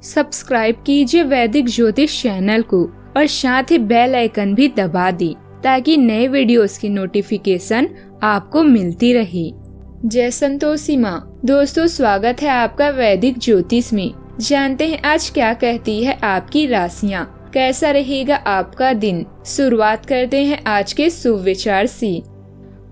Subscribe कीजिए वैदिक ज्योतिष चैनल को और साथ ही बेल आइकन भी दबा दी ताकि नए वीडियोस की नोटिफिकेशन आपको मिलती रहे। जय संतोषी माँ। दोस्तों, स्वागत है आपका वैदिक ज्योतिष में। जानते हैं आज क्या कहती है आपकी राशियाँ, कैसा रहेगा आपका दिन। शुरुआत करते हैं आज के शुभ विचार से।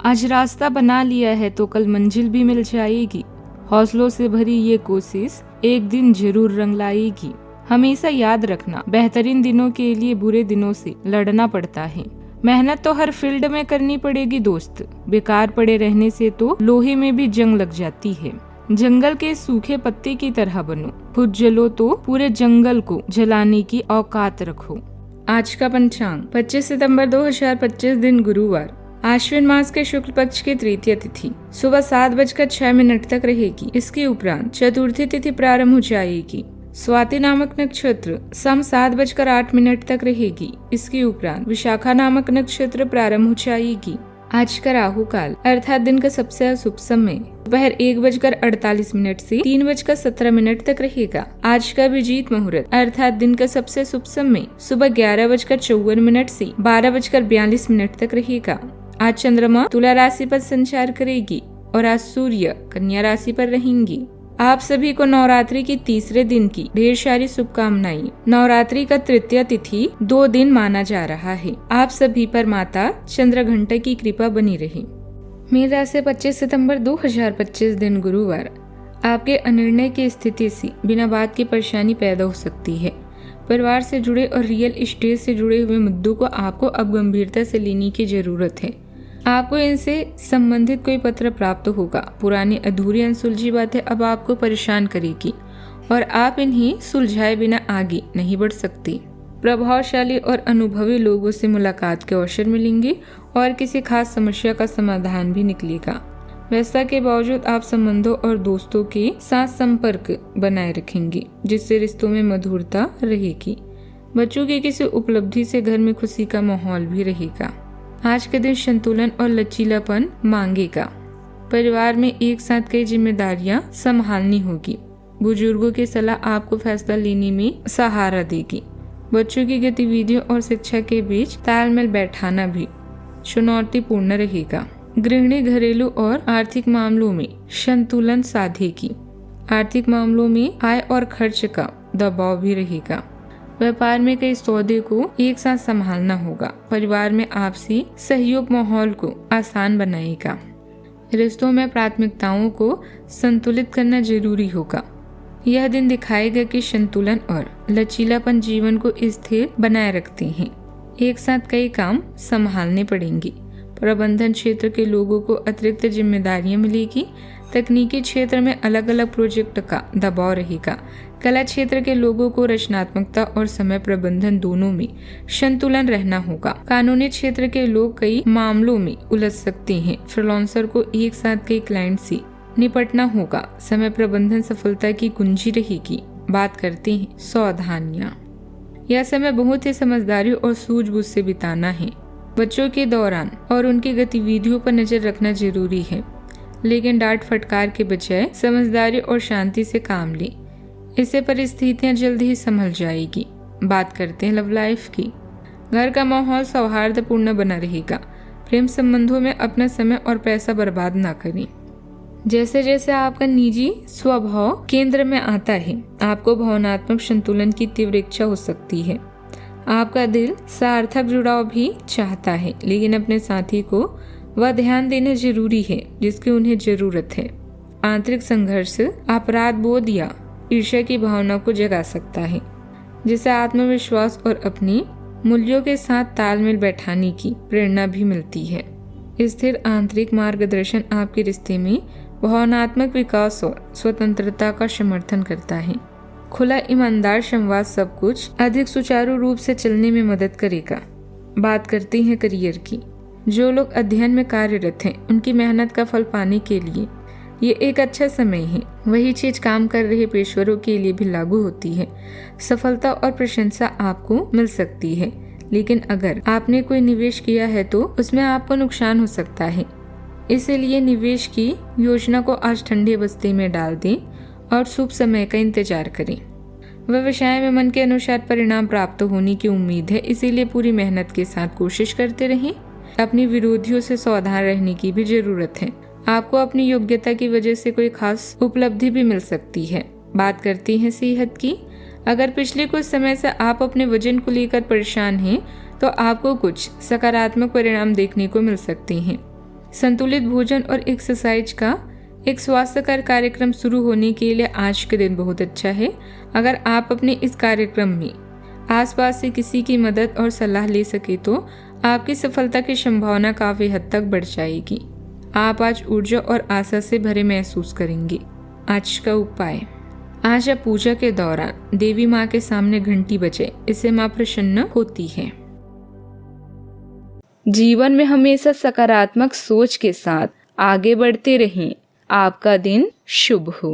आज रास्ता बना लिया है तो कल मंजिल भी मिल जाएगी। हौसलों से भरी ये कोशिश एक दिन जरूर रंग लाएगी। हमेशा याद रखना, बेहतरीन दिनों के लिए बुरे दिनों से लड़ना पड़ता है। मेहनत तो हर फील्ड में करनी पड़ेगी दोस्त, बेकार पड़े रहने से तो लोहे में भी जंग लग जाती है। जंगल के सूखे पत्ते की तरह बनो, खुद जलो तो पूरे जंगल को जलाने की औकात रखो। आज का पंचांग 25 सितंबर 2025 दिन गुरुवार, आश्विन मास के शुक्ल पक्ष की तृतीय तिथि सुबह 7:06 तक रहेगी। इसके उपरांत चतुर्थी तिथि प्रारंभ हो जाएगी। स्वाति नामक नक्षत्र शाम 7:08 तक रहेगी। इसके उपरांत विशाखा नामक नक्षत्र प्रारंभ हो जाएगी। आज का राहु काल अर्थात दिन का सबसे अशुभ समय दोपहर 1:48 से 3:17 तक रहेगा। आज का अभिजीत मुहूर्त अर्थात दिन का सबसे शुभ समय सुबह 11:54 से 12:42 तक रहेगा। आज चंद्रमा तुला राशि पर संचार करेगी और आज सूर्य कन्या राशि पर रहेंगी। आप सभी को नवरात्रि की तीसरे दिन की ढेर सारी शुभकामनाएं। नवरात्रि का तृतीय तिथि 2 दिन माना जा रहा है। आप सभी पर माता चंद्रघंटा की कृपा बनी रहे। मीन राशि 25 सितंबर 2025 दिन गुरुवार, आपके अनिर्णय की स्थिति से बिना बात की परेशानी पैदा हो सकती है। परिवार से जुड़े और रियल एस्टेट से जुड़े हुए मुद्दों को आपको अब गंभीरता से लेने की जरूरत है। आपको इनसे संबंधित कोई पत्र प्राप्त होगा। पुरानी अधूरी अनसुलझी बातें अब आपको परेशान करेगी और आप इन्हें सुलझाए बिना आगे नहीं बढ़ सकते। प्रभावशाली और अनुभवी लोगों से मुलाकात के अवसर मिलेंगे और किसी खास समस्या का समाधान भी निकलेगा। व्यस्तता के बावजूद आप संबंधों और दोस्तों के साथ संपर्क बनाए रखेंगे, जिससे रिश्तों में मधुरता रहेगी। बच्चों की किसी उपलब्धि से घर में खुशी का माहौल भी रहेगा। आज के दिन संतुलन और लचीलापन मांगेगा। परिवार में एक साथ कई जिम्मेदारियां संभालनी होगी। बुजुर्गों की सलाह आपको फैसला लेने में सहारा देगी। बच्चों की गतिविधियों और शिक्षा के बीच तालमेल बैठाना भी चुनौतीपूर्ण रहेगा। गृहिणी घरेलू और आर्थिक मामलों में संतुलन साधेगी। आर्थिक मामलों में आय और खर्च का दबाव भी रहेगा। व्यापार में कई सौदे को एक साथ संभालना होगा। परिवार में आपसी सहयोग माहौल को आसान बनाएगा। रिश्तों में प्राथमिकताओं को संतुलित करना जरूरी होगा। यह दिन दिखाएगा कि संतुलन और लचीलापन जीवन को स्थिर बनाए रखते हैं। एक साथ कई काम संभालने पड़ेंगे। प्रबंधन क्षेत्र के लोगों को अतिरिक्त जिम्मेदारियां मिलेगी। तकनीकी क्षेत्र में अलग अलग प्रोजेक्ट का दबाव रहेगा। कला क्षेत्र के लोगों को रचनात्मकता और समय प्रबंधन दोनों में संतुलन रहना होगा। कानूनी क्षेत्र के लोग कई मामलों में उलझ सकते हैं। फ्रीलांसर को एक साथ कई क्लाइंट से निपटना होगा। समय प्रबंधन सफलता की कुंजी रहेगी। बात करते हैं सावधानियां। यह समय बहुत ही समझदारी और सूझबूझ से बिताना है। बच्चों के दौरान और उनकी गतिविधियों पर नजर रखना जरूरी है, लेकिन डांट फटकार के बजाय समझदारी और शांति से काम लें। इससे परिस्थितियां जल्द ही संभल जाएगी। बात करते हैं लव लाइफ की। घर का माहौल सौहार्दपूर्ण बना रहेगा। प्रेम संबंधों में अपना समय और पैसा बर्बाद ना करें। जैसे जैसे आपका निजी स्वभाव केंद्र में आता है, आपको भावनात्मक संतुलन की तीव्र इच्छा हो सकती है। आपका दिल सार्थक जुड़ाव भी चाहता है, लेकिन अपने साथी को वह ध्यान देना जरूरी है जिसकी उन्हें जरूरत है। आंतरिक संघर्ष अपराध बोध या ईर्ष्या की भावना को जगा सकता है, जिससे आत्मविश्वास और अपने मूल्यों के साथ तालमेल बैठाने की प्रेरणा भी मिलती है। स्थिर आंतरिक मार्गदर्शन आपके रिश्ते में भावनात्मक विकास और स्वतंत्रता का समर्थन करता है। खुला ईमानदार संवाद सब कुछ अधिक सुचारू रूप से चलने में मदद करेगा। बात करते हैं करियर की। जो लोग अध्ययन में कार्यरत हैं, उनकी मेहनत का फल पाने के लिए ये एक अच्छा समय है। वही चीज काम कर रहे पेशेवरों के लिए भी लागू होती है। सफलता और प्रशंसा आपको मिल सकती है, लेकिन अगर आपने कोई निवेश किया है तो उसमें आपको नुकसान हो सकता है। इसलिए निवेश की योजना को आज ठंडे बस्ते में डाल दें और शुभ समय का इंतजार करें। व्यवसाय में मन के अनुसार परिणाम प्राप्त होने की उम्मीद है, इसीलिए पूरी मेहनत के साथ कोशिश करते रहें। अपनी विरोधियों से सावधान रहने की भी जरूरत है। आपको अपनी योग्यता की वजह से कोई खास उपलब्धि भी मिल सकती है। बात करते हैं सेहत की। अगर पिछले कुछ समय से आप अपने वजन को लेकर परेशान हैं, तो आपको कुछ सकारात्मक परिणाम देखने को मिल सकते हैं। संतुलित भोजन और एक्सरसाइज का एक स्वास्थ्यकर कार्यक्रम शुरू होने के लिए आज के दिन बहुत अच्छा है। अगर आप अपने इस कार्यक्रम में आसपास से किसी की मदद और सलाह ले सके तो आपकी सफलता की संभावना काफी हद तक बढ़ जाएगी। आप आज ऊर्जा और आशा से भरे महसूस करेंगे। आज का उपाय, आज आप पूजा के दौरान देवी माँ के सामने घंटी बजे, इससे माँ प्रसन्न होती है। जीवन में हमेशा सकारात्मक सोच के साथ आगे बढ़ते रहें। आपका दिन शुभ हो।